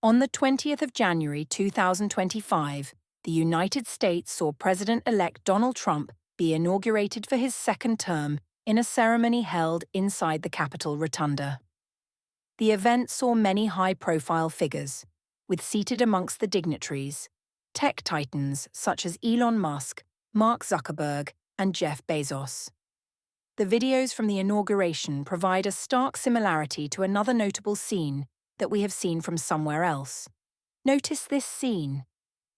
On the 20th of January 2025, the United States saw President-elect Donald Trump be inaugurated for his second term in a ceremony held inside the Capitol Rotunda. The event saw many high-profile figures, with seated amongst the dignitaries, tech titans such as Elon Musk, Mark Zuckerberg, and Jeff Bezos. The videos from the inauguration provide a stark similarity to another notable scene that we have seen from somewhere else. Notice this scene.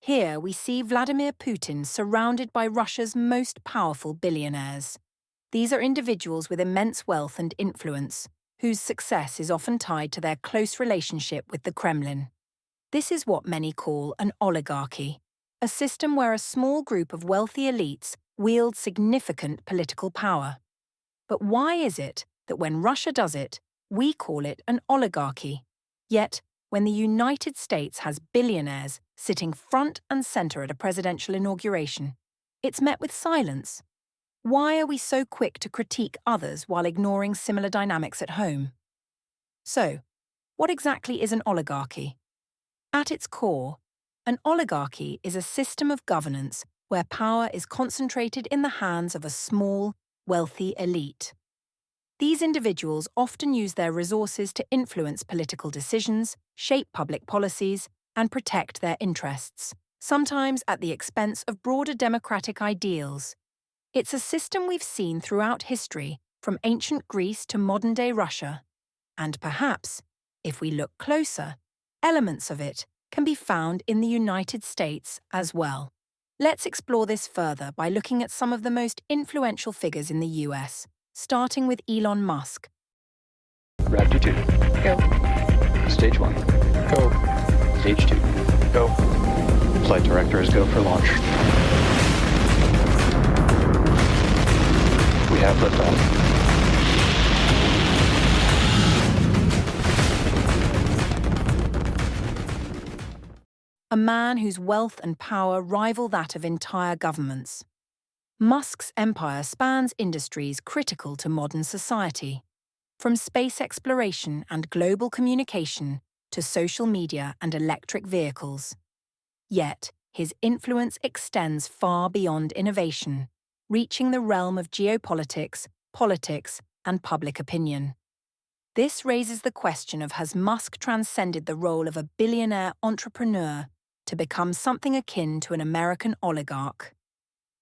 Here we see Vladimir Putin surrounded by Russia's most powerful billionaires. These are individuals with immense wealth and influence, whose success is often tied to their close relationship with the Kremlin. This is what many call an oligarchy, a system where a small group of wealthy elites wield significant political power. But why is it that when Russia does it, we call it an oligarchy? Yet, when the United States has billionaires sitting front and center at a presidential inauguration, it's met with silence. Why are we so quick to critique others while ignoring similar dynamics at home? So, what exactly is an oligarchy? At its core, an oligarchy is a system of governance where power is concentrated in the hands of a small, wealthy elite. These individuals often use their resources to influence political decisions, shape public policies, and protect their interests, sometimes at the expense of broader democratic ideals. It's a system we've seen throughout history, from ancient Greece to modern-day Russia. And perhaps, if we look closer, elements of it can be found in the United States as well. Let's explore this further by looking at some of the most influential figures in the US, starting with Elon Musk. Raptor 2. Go. Stage 1. Go. Stage 2. Go. Flight directors go for launch. We have liftoff. A man whose wealth and power rival that of entire governments. Musk's empire spans industries critical to modern society, from space exploration and global communication to social media and electric vehicles. Yet, his influence extends far beyond innovation, reaching the realm of geopolitics, politics, and public opinion. This raises the question of, has Musk transcended the role of a billionaire entrepreneur to become something akin to an American oligarch?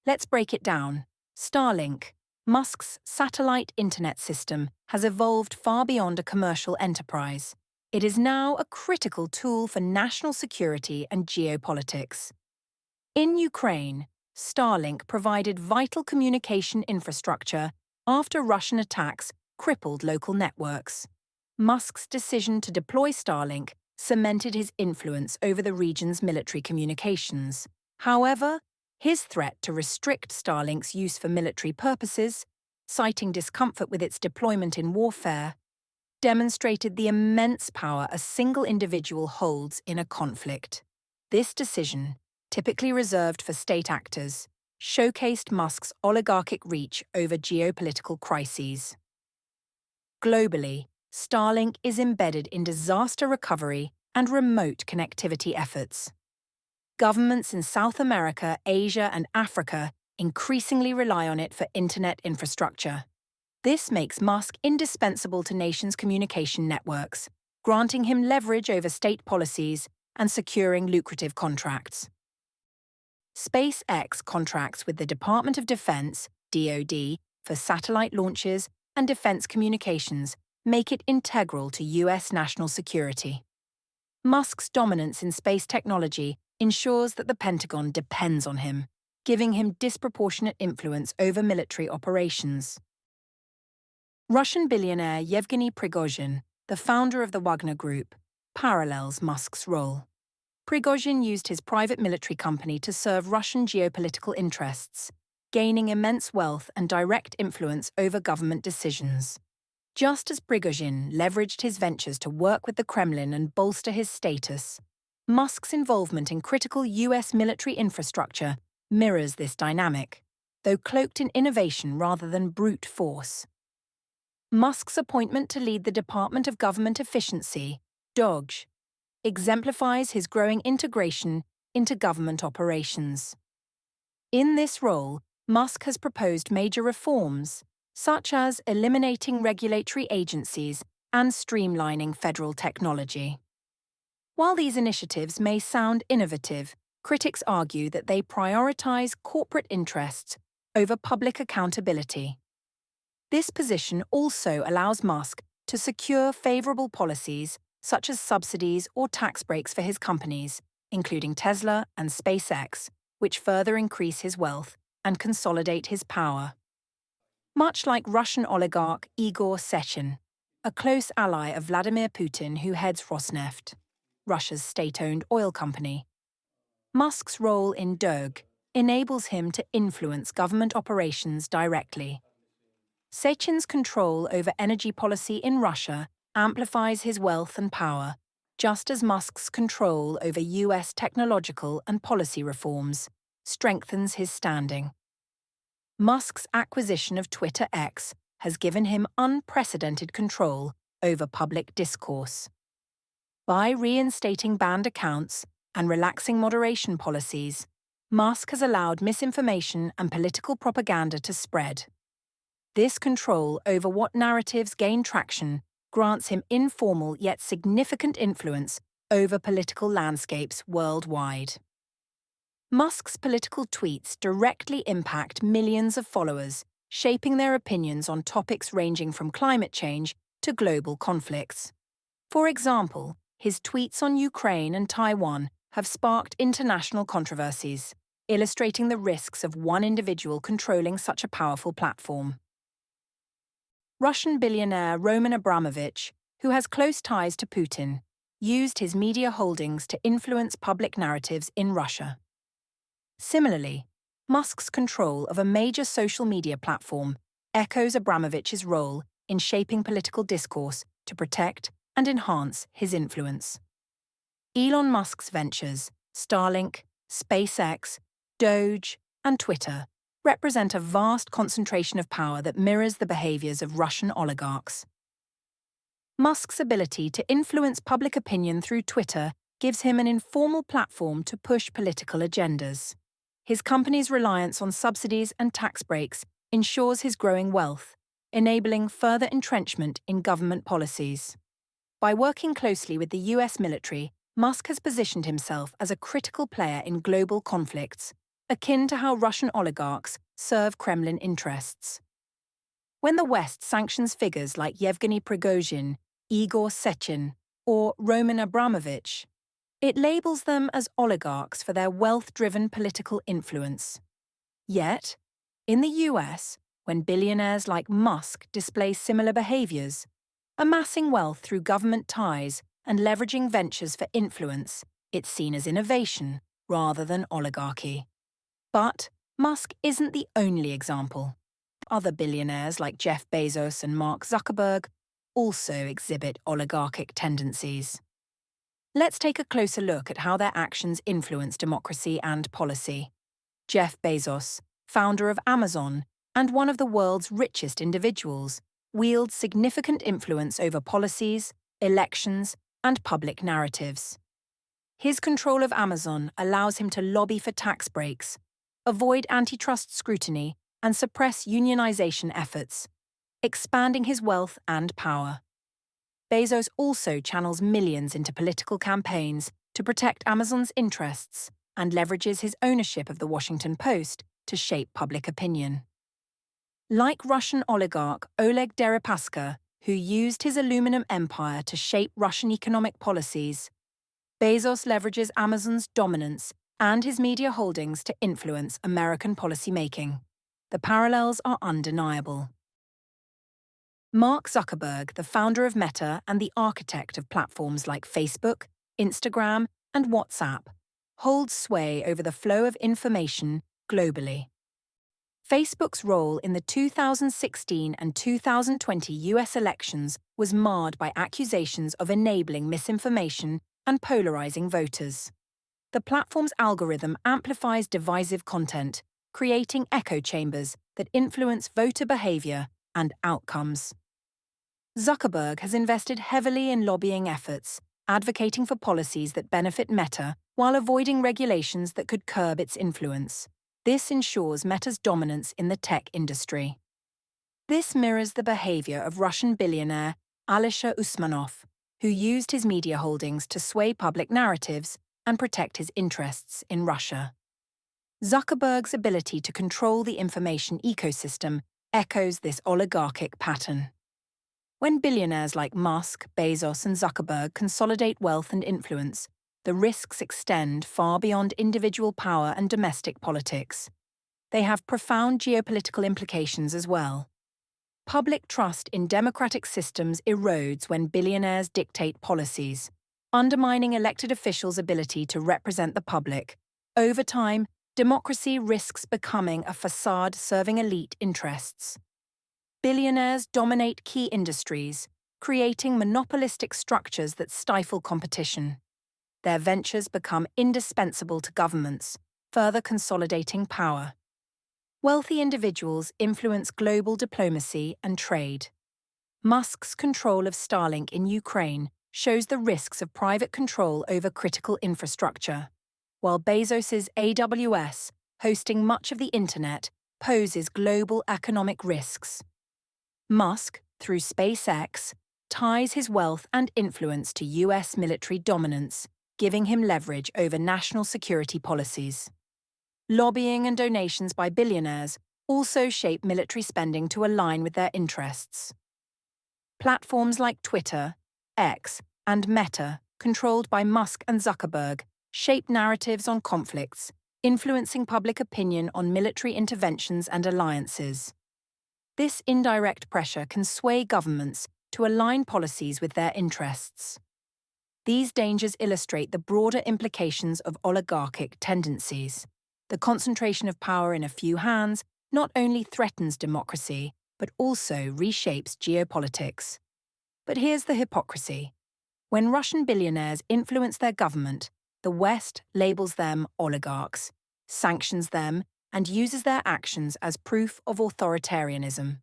Let's break it down. Starlink, Musk's satellite internet system, has evolved far beyond a commercial enterprise. It is now a critical tool for national security and geopolitics. In Ukraine, Starlink provided vital communication infrastructure after Russian attacks crippled local networks. Musk's decision to deploy Starlink cemented his influence over the region's military communications. However, his threat to restrict Starlink's use for military purposes, citing discomfort with its deployment in warfare, demonstrated the immense power a single individual holds in a conflict. This decision, typically reserved for state actors, showcased Musk's oligarchic reach over geopolitical crises. Globally, Starlink is embedded in disaster recovery and remote connectivity efforts. Governments in South America, Asia, and Africa increasingly rely on it for internet infrastructure. This makes Musk indispensable to nations' communication networks, granting him leverage over state policies and securing lucrative contracts. SpaceX contracts with the Department of Defense, DoD, for satellite launches and defense communications make it integral to US national security. Musk's dominance in space technology ensures that the Pentagon depends on him, giving him disproportionate influence over military operations. Russian billionaire Yevgeny Prigozhin, the founder of the Wagner Group, parallels Musk's role. Prigozhin used his private military company to serve Russian geopolitical interests, gaining immense wealth and direct influence over government decisions. Just as Prigozhin leveraged his ventures to work with the Kremlin and bolster his status, Musk's involvement in critical US military infrastructure mirrors this dynamic, though cloaked in innovation rather than brute force. Musk's appointment to lead the Department of Government Efficiency, DOGE, exemplifies his growing integration into government operations. In this role, Musk has proposed major reforms, such as eliminating regulatory agencies and streamlining federal technology. While these initiatives may sound innovative, critics argue that they prioritize corporate interests over public accountability. This position also allows Musk to secure favorable policies such as subsidies or tax breaks for his companies, including Tesla and SpaceX, which further increase his wealth and consolidate his power. Much like Russian oligarch Igor Sechin, a close ally of Vladimir Putin who heads Rosneft, Russia's state-owned oil company, Musk's role in Doge enables him to influence government operations directly. Sechin's control over energy policy in Russia amplifies his wealth and power, just as Musk's control over US technological and policy reforms strengthens his standing. Musk's acquisition of Twitter X has given him unprecedented control over public discourse. By reinstating banned accounts and relaxing moderation policies, Musk has allowed misinformation and political propaganda to spread. This control over what narratives gain traction grants him informal yet significant influence over political landscapes worldwide. Musk's political tweets directly impact millions of followers, shaping their opinions on topics ranging from climate change to global conflicts. For example, his tweets on Ukraine and Taiwan have sparked international controversies, illustrating the risks of one individual controlling such a powerful platform. Russian billionaire Roman Abramovich, who has close ties to Putin, used his media holdings to influence public narratives in Russia. Similarly, Musk's control of a major social media platform echoes Abramovich's role in shaping political discourse to protect and enhance his influence. Elon Musk's ventures, Starlink, SpaceX, Doge, and Twitter, represent a vast concentration of power that mirrors the behaviors of Russian oligarchs. Musk's ability to influence public opinion through Twitter gives him an informal platform to push political agendas. His company's reliance on subsidies and tax breaks ensures his growing wealth, enabling further entrenchment in government policies. By working closely with the US military, Musk has positioned himself as a critical player in global conflicts, akin to how Russian oligarchs serve Kremlin interests. When the West sanctions figures like Yevgeny Prigozhin, Igor Sechin, or Roman Abramovich, it labels them as oligarchs for their wealth-driven political influence. Yet, in the US, when billionaires like Musk display similar behaviors, amassing wealth through government ties and leveraging ventures for influence, it's seen as innovation rather than oligarchy. But Musk isn't the only example. Other billionaires like Jeff Bezos and Mark Zuckerberg also exhibit oligarchic tendencies. Let's take a closer look at how their actions influence democracy and policy. Jeff Bezos, founder of Amazon and one of the world's richest individuals, wields significant influence over policies, elections, and public narratives. His control of Amazon allows him to lobby for tax breaks, avoid antitrust scrutiny, and suppress unionization efforts, expanding his wealth and power. Bezos also channels millions into political campaigns to protect Amazon's interests and leverages his ownership of the Washington Post to shape public opinion. Like Russian oligarch Oleg Deripaska, who used his aluminum empire to shape Russian economic policies, Bezos leverages Amazon's dominance and his media holdings to influence American policymaking. The parallels are undeniable. Mark Zuckerberg, the founder of Meta and the architect of platforms like Facebook, Instagram, and WhatsApp, holds sway over the flow of information globally. Facebook's role in the 2016 and 2020 US elections was marred by accusations of enabling misinformation and polarizing voters. The platform's algorithm amplifies divisive content, creating echo chambers that influence voter behavior and outcomes. Zuckerberg has invested heavily in lobbying efforts advocating for policies that benefit Meta while avoiding regulations that could curb its influence. This ensures Meta's dominance in the tech industry. This mirrors the behavior of Russian billionaire Alisher Usmanov, who used his media holdings to sway public narratives and protect his interests in Russia. Zuckerberg's ability to control the information ecosystem echoes this oligarchic pattern. When billionaires like Musk, Bezos, and Zuckerberg consolidate wealth and influence, the risks extend far beyond individual power and domestic politics. They have profound geopolitical implications as well. Public trust in democratic systems erodes when billionaires dictate policies, undermining elected officials' ability to represent the public. Over time, democracy risks becoming a facade serving elite interests. Billionaires dominate key industries, creating monopolistic structures that stifle competition. Their ventures become indispensable to governments, further consolidating power. Wealthy individuals influence global diplomacy and trade. Musk's control of Starlink in Ukraine shows the risks of private control over critical infrastructure, while Bezos's AWS, hosting much of the internet, poses global economic risks. Musk, through SpaceX, ties his wealth and influence to US military dominance, giving him leverage over national security policies. Lobbying and donations by billionaires also shape military spending to align with their interests. Platforms like Twitter, X, and Meta, controlled by Musk and Zuckerberg, shape narratives on conflicts, influencing public opinion on military interventions and alliances. This indirect pressure can sway governments to align policies with their interests. These dangers illustrate the broader implications of oligarchic tendencies. The concentration of power in a few hands not only threatens democracy, but also reshapes geopolitics. But here's the hypocrisy. When Russian billionaires influence their government, the West labels them oligarchs, sanctions them, and uses their actions as proof of authoritarianism.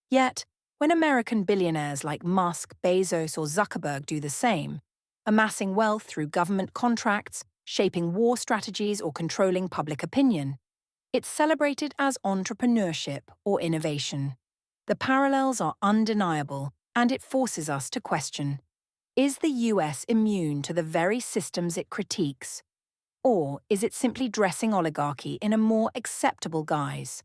Yet, when American billionaires like Musk, Bezos, or Zuckerberg do the same, amassing wealth through government contracts, shaping war strategies, or controlling public opinion, it's celebrated as entrepreneurship or innovation. The parallels are undeniable, and it forces us to question: is the US immune to the very systems it critiques? Or is it simply dressing oligarchy in a more acceptable guise?